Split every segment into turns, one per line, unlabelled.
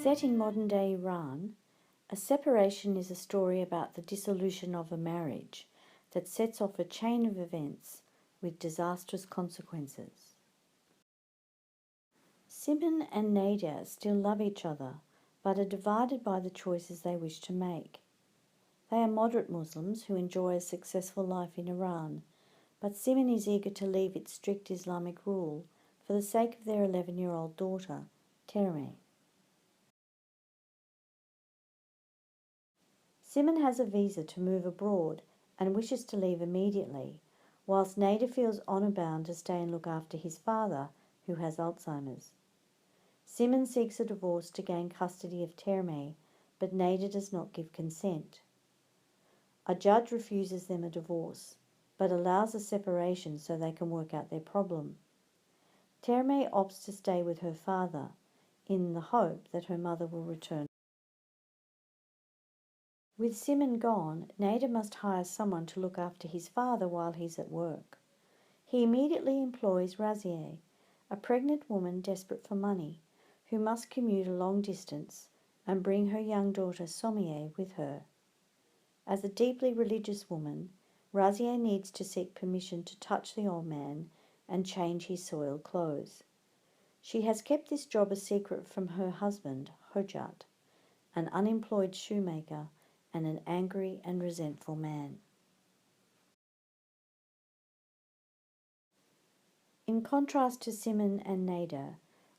Set in modern-day Iran, a separation is a story about the dissolution of a marriage that sets off a chain of events with disastrous consequences. Simin and Nadia still love each other, but are divided by the choices they wish to make. They are moderate Muslims who enjoy a successful life in Iran, but Simin is eager to leave its strict Islamic rule for the sake of their 11-year-old daughter, Terme. Simin has a visa to move abroad and wishes to leave immediately, whilst Nader feels honour-bound to stay and look after his father, who has Alzheimer's. Simin seeks a divorce to gain custody of Terme, but Nader does not give consent. A judge refuses them a divorce, but allows a separation so they can work out their problem. Terme opts to stay with her father, in the hope that her mother will return. With Simin gone, Nader must hire someone to look after his father while he's at work. He immediately employs Razieh, a pregnant woman desperate for money, who must commute a long distance and bring her young daughter Sommieh with her. As a deeply religious woman, Razieh needs to seek permission to touch the old man and change his soiled clothes. She has kept this job a secret from her husband, Hojat, an unemployed shoemaker and an angry and resentful man. In contrast to Simin and Nader,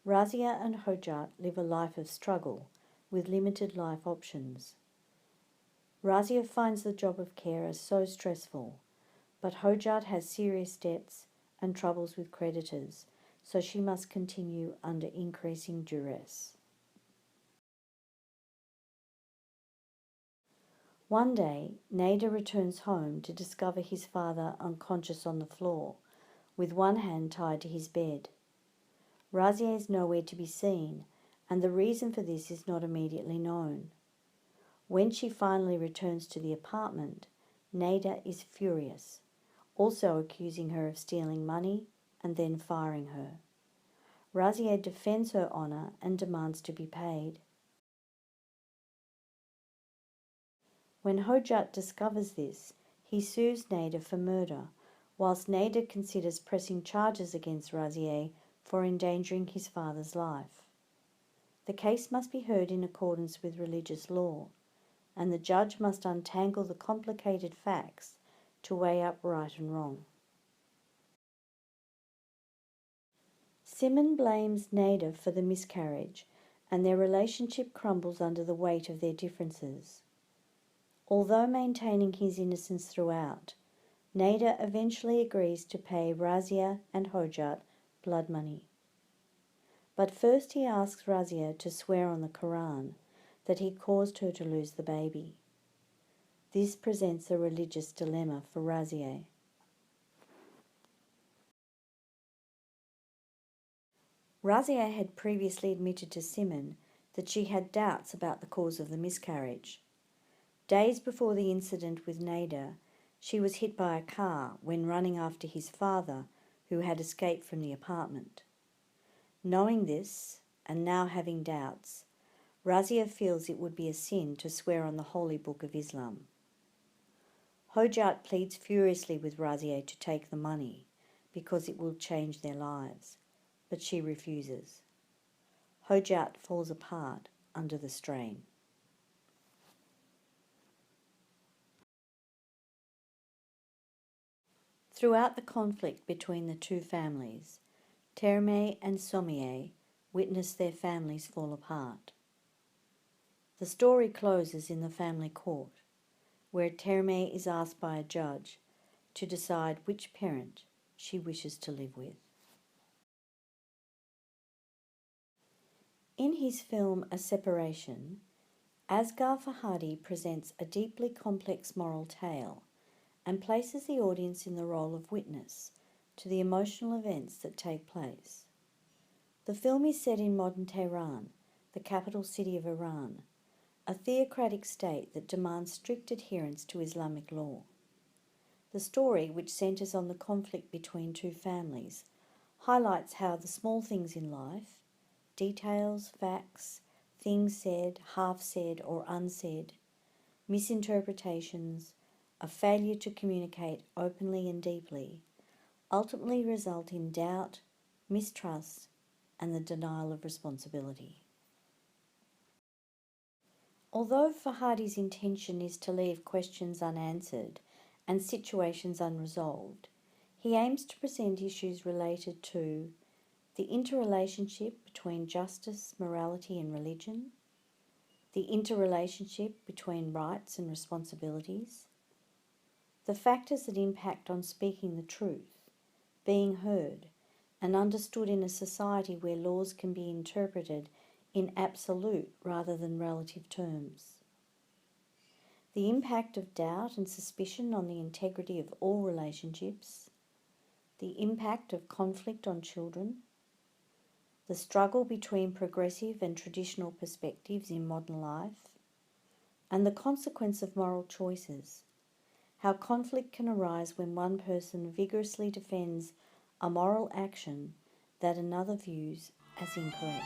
Razieh and Hojat live a life of struggle with limited life options. Razieh finds the job of carer so stressful, but Hojat has serious debts and troubles with creditors, so she must continue under increasing duress. One day, Nader returns home to discover his father unconscious on the floor, with one hand tied to his bed. Razieh is nowhere to be seen, and the reason for this is not immediately known. When she finally returns to the apartment, Nader is furious, also accusing her of stealing money and then firing her. Razieh defends her honour and demands to be paid. When Hojat discovers this, he sues Nader for murder, whilst Nader considers pressing charges against Razieh for endangering his father's life. The case must be heard in accordance with religious law, and the judge must untangle the complicated facts to weigh up right and wrong. Simin blames Nader for the miscarriage, and their relationship crumbles under the weight of their differences. Although maintaining his innocence throughout, Nader eventually agrees to pay Razieh and Hojat blood money. But first he asks Razieh to swear on the Quran that he caused her to lose the baby. This presents a religious dilemma for Razieh. Razieh had previously admitted to Simin that she had doubts about the cause of the miscarriage. Days before the incident with Nader, she was hit by a car when running after his father, who had escaped from the apartment. Knowing this, and now having doubts, Razieh feels it would be a sin to swear on the holy book of Islam. Hojat pleads furiously with Razieh to take the money because it will change their lives, but she refuses. Hojat falls apart under the strain. Throughout the conflict between the two families, Terme and Sommieh witness their families fall apart. The story closes in the family court, where Terme is asked by a judge to decide which parent she wishes to live with. In his film A Separation, Asghar Farhadi presents a deeply complex moral tale and places the audience in the role of witness to the emotional events that take place. The film is set in modern Tehran, the capital city of Iran, a theocratic state that demands strict adherence to Islamic law. The story, which centres on the conflict between two families, highlights how the small things in life, details, facts, things said, half said, or unsaid, misinterpretations, a failure to communicate openly and deeply, ultimately result in doubt, mistrust, and the denial of responsibility. Although Fahadi's intention is to leave questions unanswered and situations unresolved, he aims to present issues related to the interrelationship between justice, morality, and religion, the interrelationship between rights and responsibilities, the factors that impact on speaking the truth, being heard, and understood in a society where laws can be interpreted in absolute rather than relative terms, the impact of doubt and suspicion on the integrity of all relationships, the impact of conflict on children, the struggle between progressive and traditional perspectives in modern life, and the consequence of moral choices, how conflict can arise when one person vigorously defends a moral action that another views as incorrect.